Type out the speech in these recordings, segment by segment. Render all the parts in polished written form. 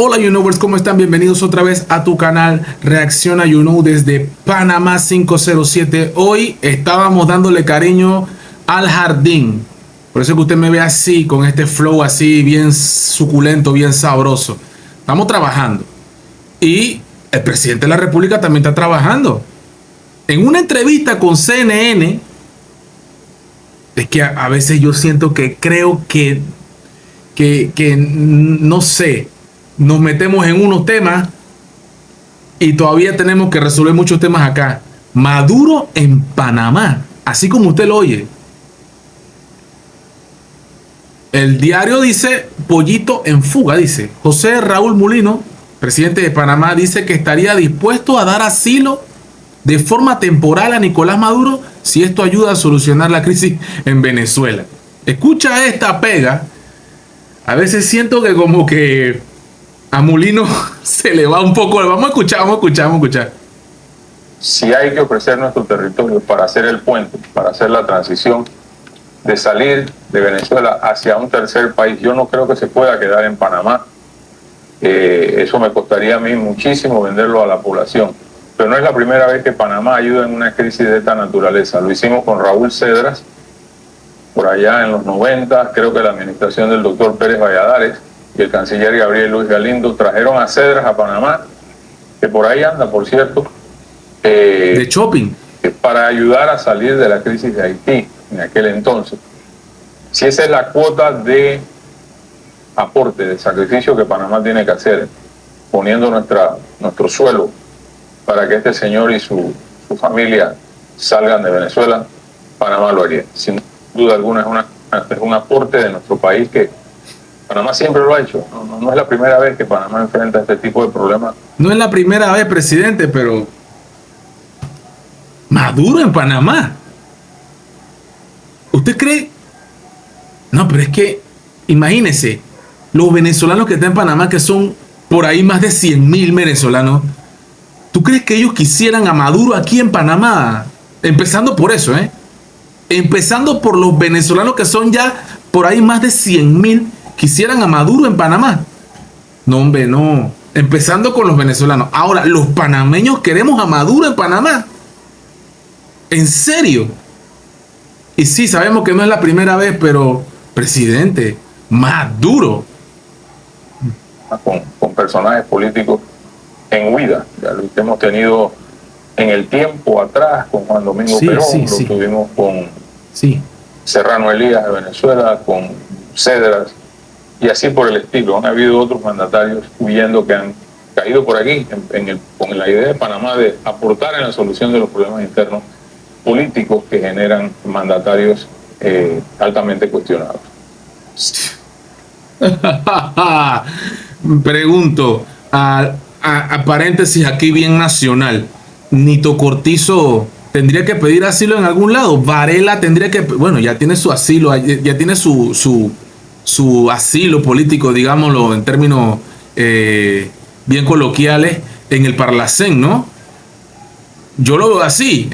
Hola YouKnowers, ¿cómo están? Bienvenidos otra vvez a tu canal Reacciona YouKnow desde Panamá 507. Hoy estábamos dándole cariño al jardín. Por eso que usted me ve así, con este flow así bien suculento, bien sabroso. Estamos trabajando. Y el presidente de la República también está trabajando. En una entrevista con CNN, es que a veces yo siento que creo que no sé, nos metemos en unos temas y todavía tenemos que resolver muchos temas acá. Maduro en Panamá, así como usted lo oye. El diario dice pollito en fuga, dice. José Raúl Mulino, presidente de Panamá, dice que estaría dispuesto a dar asilo de forma temporal a Nicolás Maduro si esto ayuda a solucionar la crisis en Venezuela. Escucha esta pega. A veces siento que como que a Mulino se le va un poco. Vamos a escuchar. Si hay que ofrecer nuestro territorio para hacer el puente, para hacer la transición de salir de Venezuela hacia un tercer país, yo no creo que se pueda quedar en Panamá. Eso me costaría a mí muchísimo venderlo a la población. Pero no es la primera vez que Panamá ayuda en una crisis de esta naturaleza. Lo hicimos con Raúl Cedras, por allá en los 90, creo que la administración del doctor Pérez Valladares y el canciller Gabriel Luis Galindo trajeron a Cedras a Panamá, que por ahí anda, por cierto, de shopping, para ayudar a salir de la crisis de Haití en aquel entonces. Si esa es la cuota de aporte, de sacrificio que Panamá tiene que hacer, poniendo nuestro suelo para que este señor y su familia salgan de Venezuela, Panamá lo haría. Sin duda alguna es un aporte de nuestro país que Panamá siempre lo ha hecho. No es la primera vez que Panamá enfrenta este tipo de problemas. No es la primera vez, presidente, pero Maduro en Panamá. ¿Usted cree? No, pero es que imagínese, los venezolanos que están en Panamá, que son por ahí más de 100.000 venezolanos. ¿Tú crees que ellos quisieran a Maduro aquí en Panamá? Empezando por eso, empezando por los venezolanos que son ya por ahí más de 100.000, quisieran a Maduro en Panamá. No, hombre, no. Empezando con los venezolanos. Ahora, los panameños queremos a Maduro en Panamá. ¿En serio? Y sí, sabemos que no es la primera vez, pero, presidente, Maduro. Con personajes políticos en huida. Ya lo hemos tenido en el tiempo atrás con Juan Domingo Perón, lo tuvimos con Serrano Elías de Venezuela, con Cedras, y así por el estilo. Han habido otros mandatarios huyendo que han caído por aquí con la idea de Panamá de aportar en la solución de los problemas internos políticos que generan mandatarios altamente cuestionados. Pregunto, a paréntesis aquí bien nacional, Nito Cortizo tendría que pedir asilo en algún lado. Varela tendría que, bueno, ya tiene su asilo, ya tiene su asilo político, digámoslo en términos bien coloquiales, en el Parlacén, ¿no? Yo lo veo así,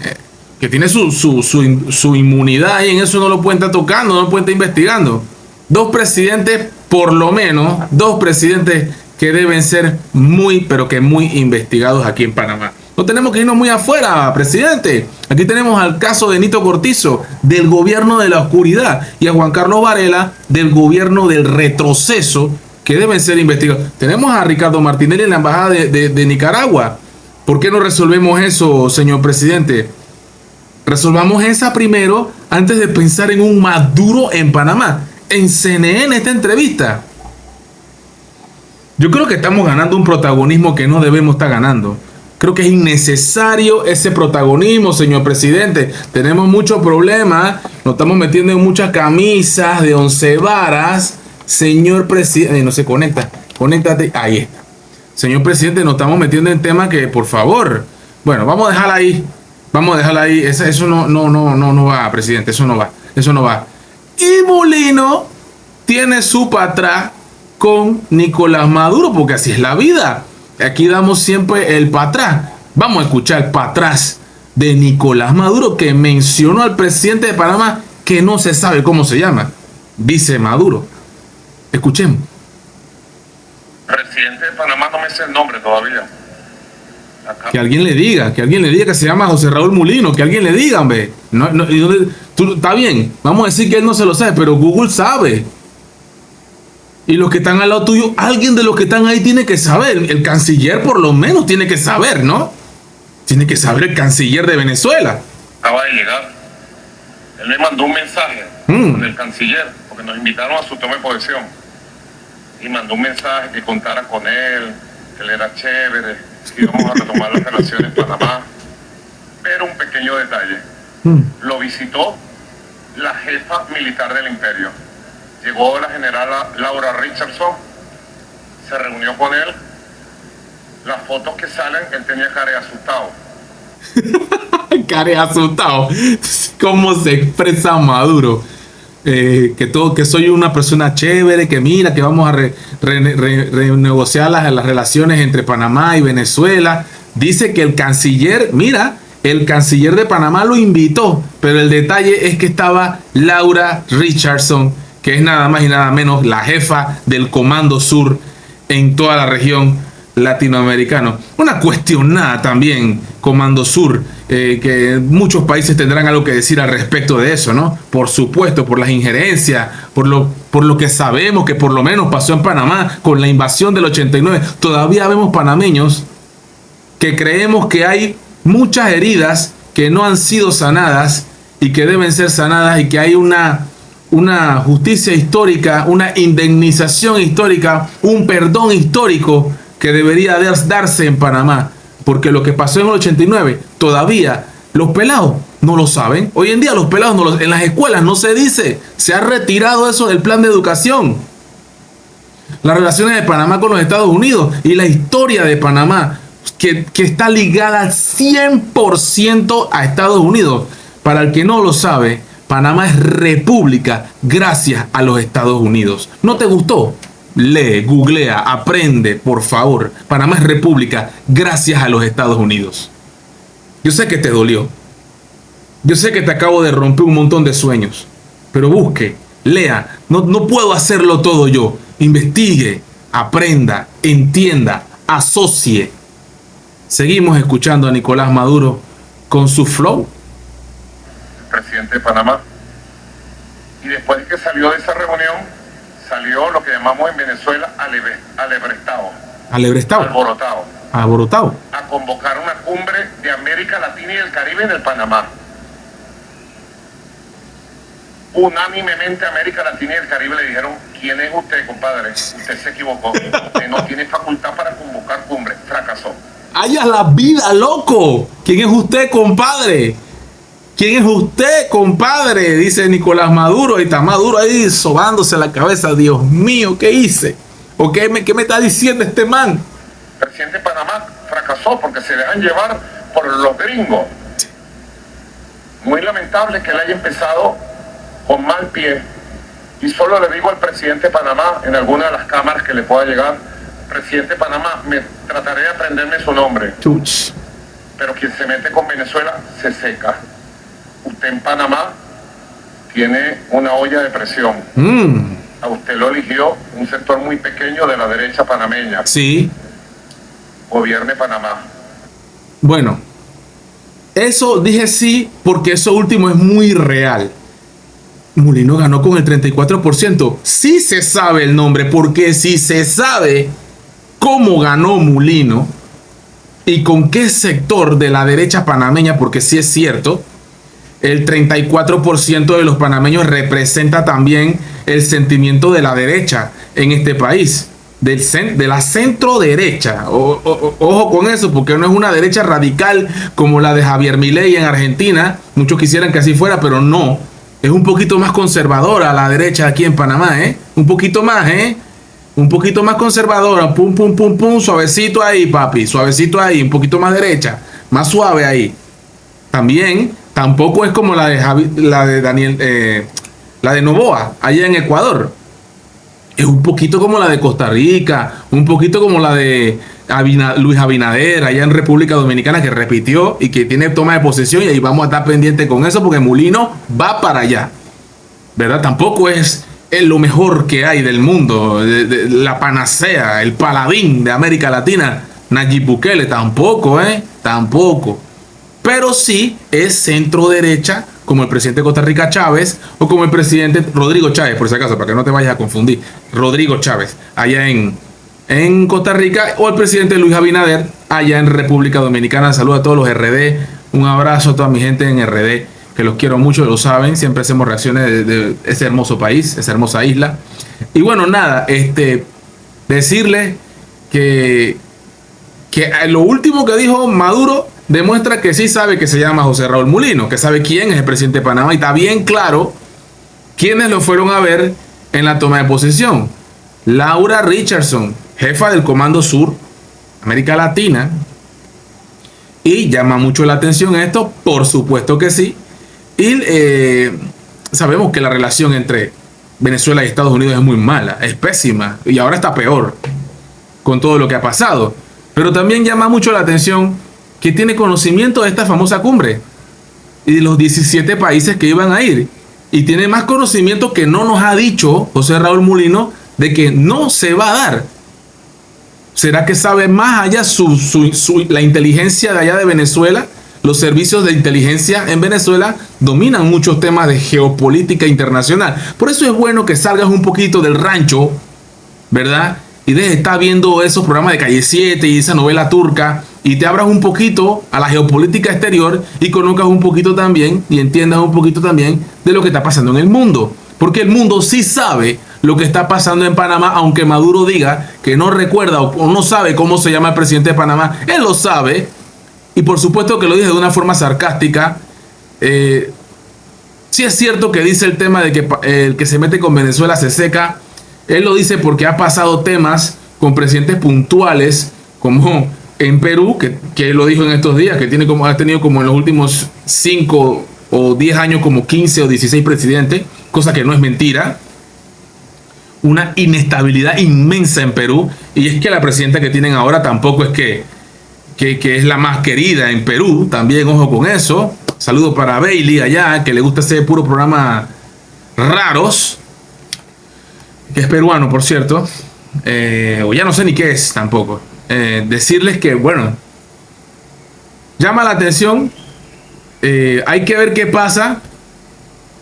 que tiene su inmunidad y en eso no lo pueden estar tocando, no lo pueden estar investigando. Dos presidentes, por lo menos, dos presidentes que deben ser muy, pero que muy investigados aquí en Panamá. No tenemos que irnos muy afuera, presidente. Aquí tenemos al caso de Nito Cortizo, del gobierno de la oscuridad, y a Juan Carlos Varela, del gobierno del retroceso, que deben ser investigados. Tenemos a Ricardo Martinelli en la embajada de Nicaragua. ¿Por qué no resolvemos eso, señor presidente? Resolvamos esa primero antes de pensar en un Maduro en Panamá. En CNN esta entrevista. Yo creo que estamos ganando un protagonismo que no debemos estar ganando. Creo que es innecesario ese protagonismo, señor presidente. Tenemos muchos problemas. Nos estamos metiendo en muchas camisas de 11 varas. Señor presidente, no se conecta. Conéctate. Ahí está. Señor presidente, nos estamos metiendo en temas que, por favor. Bueno, vamos a dejarla ahí. Vamos a dejarla ahí. Eso no va, presidente. Eso no va. Y Mulino tiene su patrá con Nicolás Maduro, porque así es la vida. Aquí damos siempre el patrá. Vamos a escuchar el patrás de Nicolás Maduro, que mencionó al presidente de Panamá, que no se sabe cómo se llama. Dice Maduro. Escuchemos. presidente de Panamá no me sé el nombre todavía. Acá. Que alguien le diga que se llama José Raúl Mulino, que alguien le diga, hombre. Está bien, vamos a decir que él no se lo sabe, pero Google sabe. Y los que están al lado tuyo, alguien de los que están ahí tiene que saber. El canciller por lo menos tiene que saber, ¿no? Tiene que saber el canciller de Venezuela. Acaba de llegar. Él me mandó un mensaje con el canciller, porque nos invitaron a su toma de posesión. Y mandó un mensaje que contara con él, que él era chévere, que íbamos a retomar las relaciones en Panamá. Pero un pequeño detalle. Lo visitó la jefa militar del imperio. Llegó la general Laura Richardson, se reunió con él. Las fotos que salen, él tenía cara de asustado. Cara de asustado. ¿Cómo se expresa Maduro? Que soy una persona chévere, que mira, que vamos a renegociar las relaciones entre Panamá y Venezuela. Dice que el canciller, mira, el canciller de Panamá lo invitó, pero el detalle es que estaba Laura Richardson, que es nada más y nada menos la jefa del Comando Sur en toda la región latinoamericana. Una cuestionada también, Comando Sur, que muchos países tendrán algo que decir al respecto de eso, ¿no? Por supuesto, por las injerencias, por lo que sabemos que por lo menos pasó en Panamá con la invasión del 89. Todavía vemos panameños que creemos que hay muchas heridas que no han sido sanadas y que deben ser sanadas, y que hay una justicia histórica, una indemnización histórica, un perdón histórico que debería darse en Panamá, porque lo que pasó en el 89 todavía los pelados no lo saben. Hoy en día los pelados en las escuelas no se dice, se ha retirado eso del plan de educación. Las relaciones de Panamá con los Estados Unidos y la historia de Panamá, que está ligada al 100% a Estados Unidos. Para el que no lo sabe, Panamá es república gracias a los Estados Unidos. ¿No te gustó? Lee, googlea, aprende, por favor. Panamá es república gracias a los Estados Unidos. Yo sé que te dolió. Yo sé que te acabo de romper un montón de sueños. Pero busque, lea. No puedo hacerlo todo yo. Investigue, aprenda, entienda, asocie. Seguimos escuchando a Nicolás Maduro con su flow. Presidente de Panamá. Y después de que salió de esa reunión, salió lo que llamamos en Venezuela alebrestado. Alebrestado. Alborotado. Alborotado. A convocar una cumbre de América Latina y el Caribe en el Panamá. Unánimemente América Latina y el Caribe le dijeron: ¿quién es usted, compadre? Usted se equivocó. Usted no tiene facultad para convocar cumbre. Fracasó. ¡Ay, a la vida, loco! ¿Quién es usted, compadre? ¿Quién es usted, compadre? Dice Nicolás Maduro. Y está Maduro ahí sobándose la cabeza. Dios mío, ¿qué hice? ¿O qué me está diciendo este man? El presidente de Panamá fracasó porque se dejan llevar por los gringos. Muy lamentable que él haya empezado con mal pie. Y solo le digo al presidente de Panamá, en alguna de las cámaras que le pueda llegar: presidente de Panamá, me trataré de aprenderme su nombre. Chuch. Pero quien se mete con Venezuela se seca. Usted en Panamá tiene una olla de presión. A usted lo eligió un sector muy pequeño de la derecha panameña. Sí. Gobierne Panamá. Bueno, eso dije sí porque eso último es muy real. Mulino ganó con el 34%. Sí se sabe el nombre, porque si se sabe cómo ganó Mulino y con qué sector de la derecha panameña, porque sí es cierto, el 34% de los panameños representa también el sentimiento de la derecha en este país, de la centro derecha. Ojo con eso, porque no es una derecha radical como la de Javier Milei en Argentina. Muchos quisieran que así fuera, pero no. Es un poquito más conservadora la derecha aquí en Panamá, ¿eh? Un poquito más, ¿eh? Un poquito más conservadora. Pum, pum, pum, pum. Suavecito ahí, papi. Suavecito ahí. Un poquito más derecha. Más suave ahí. También, tampoco es como la de Daniel, la de Noboa, allá en Ecuador. Es un poquito como la de Costa Rica. Un poquito como la de Luis Abinader, allá en República Dominicana, que repitió y que tiene toma de posesión, y ahí vamos a estar pendientes con eso porque Mulino va para allá, ¿verdad? Tampoco es es lo mejor que hay del mundo, la panacea, el paladín de América Latina, Nayib Bukele, tampoco, tampoco. Pero sí es centro derecha, como el presidente de Costa Rica Chávez, o como el presidente Rodrigo Chávez, por si acaso, para que no te vayas a confundir, Rodrigo Chávez, allá en Costa Rica, o el presidente Luis Abinader, allá en República Dominicana. Saludos a todos los RD, un abrazo a toda mi gente en RD, que los quiero mucho, lo saben, siempre hacemos reacciones de ese hermoso país, esa hermosa isla. Y bueno, nada, decirle que lo último que dijo Maduro demuestra que sí sabe que se llama José Raúl Mulino, que sabe quién es el presidente de Panamá, y está bien claro quiénes lo fueron a ver en la toma de posesión. Laura Richardson, jefa del Comando Sur, América Latina, y llama mucho la atención esto, por supuesto que sí. Y sabemos que la relación entre Venezuela y Estados Unidos es muy mala, es pésima, y ahora está peor con todo lo que ha pasado. Pero también llama mucho la atención que tiene conocimiento de esta famosa cumbre y de los 17 países que iban a ir. Y tiene más conocimiento que no nos ha dicho José Raúl Mulino de que no se va a dar. ¿Será que sabe más allá la inteligencia de allá de Venezuela? Los servicios de inteligencia en Venezuela dominan muchos temas de geopolítica internacional. Por eso es bueno que salgas un poquito del rancho, ¿verdad? Y dejes de estar viendo esos programas de Calle 7 y esa novela turca, y te abras un poquito a la geopolítica exterior y conozcas un poquito también y entiendas un poquito también de lo que está pasando en el mundo. Porque el mundo sí sabe lo que está pasando en Panamá, aunque Maduro diga que no recuerda o no sabe cómo se llama el presidente de Panamá. Él lo sabe, y por supuesto que lo dice de una forma sarcástica. Sí es cierto que dice el tema de que el que se mete con Venezuela se seca. Él lo dice porque ha pasado temas con presidentes puntuales, como en Perú, que él lo dijo en estos días, que ha tenido como en los últimos 5 o 10 años como 15 o 16 presidentes, cosa que no es mentira. Una inestabilidad inmensa en Perú, y es que la presidenta que tienen ahora tampoco es que es la más querida en Perú, también ojo con eso. Saludos para Bailey allá, que le gusta hacer puro programa raros, que es peruano, por cierto, o ya no sé ni qué es tampoco. Decirles que, bueno, llama la atención, hay que ver qué pasa.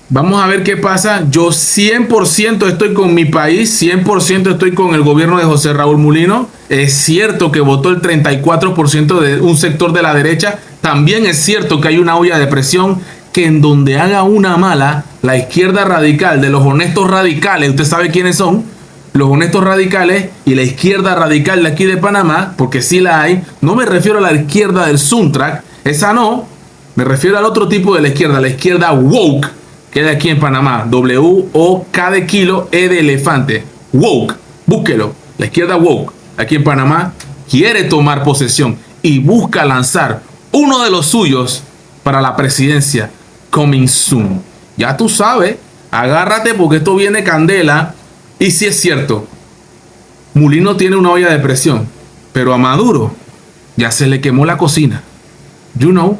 Vamos a ver qué pasa. Yo 100% estoy con mi país, 100% estoy con el gobierno de José Raúl Mulino. Es cierto que votó el 34% de un sector de la derecha. También es cierto que hay una olla de presión que en donde haga una mala, la izquierda radical de los honestos radicales, usted sabe quiénes son, los honestos radicales y la izquierda radical de aquí de Panamá, porque sí la hay. No me refiero a la izquierda del Suntrack, esa no. Me refiero al otro tipo de la izquierda woke, que es de aquí en Panamá. W-O-K de kilo, E de elefante. Woke, búsquelo. La izquierda woke, aquí en Panamá, quiere tomar posesión y busca lanzar uno de los suyos para la presidencia coming soon. Ya tú sabes, agárrate porque esto viene candela. Y sí es cierto, Mulino tiene una olla de presión, pero a Maduro ya se le quemó la cocina. You know.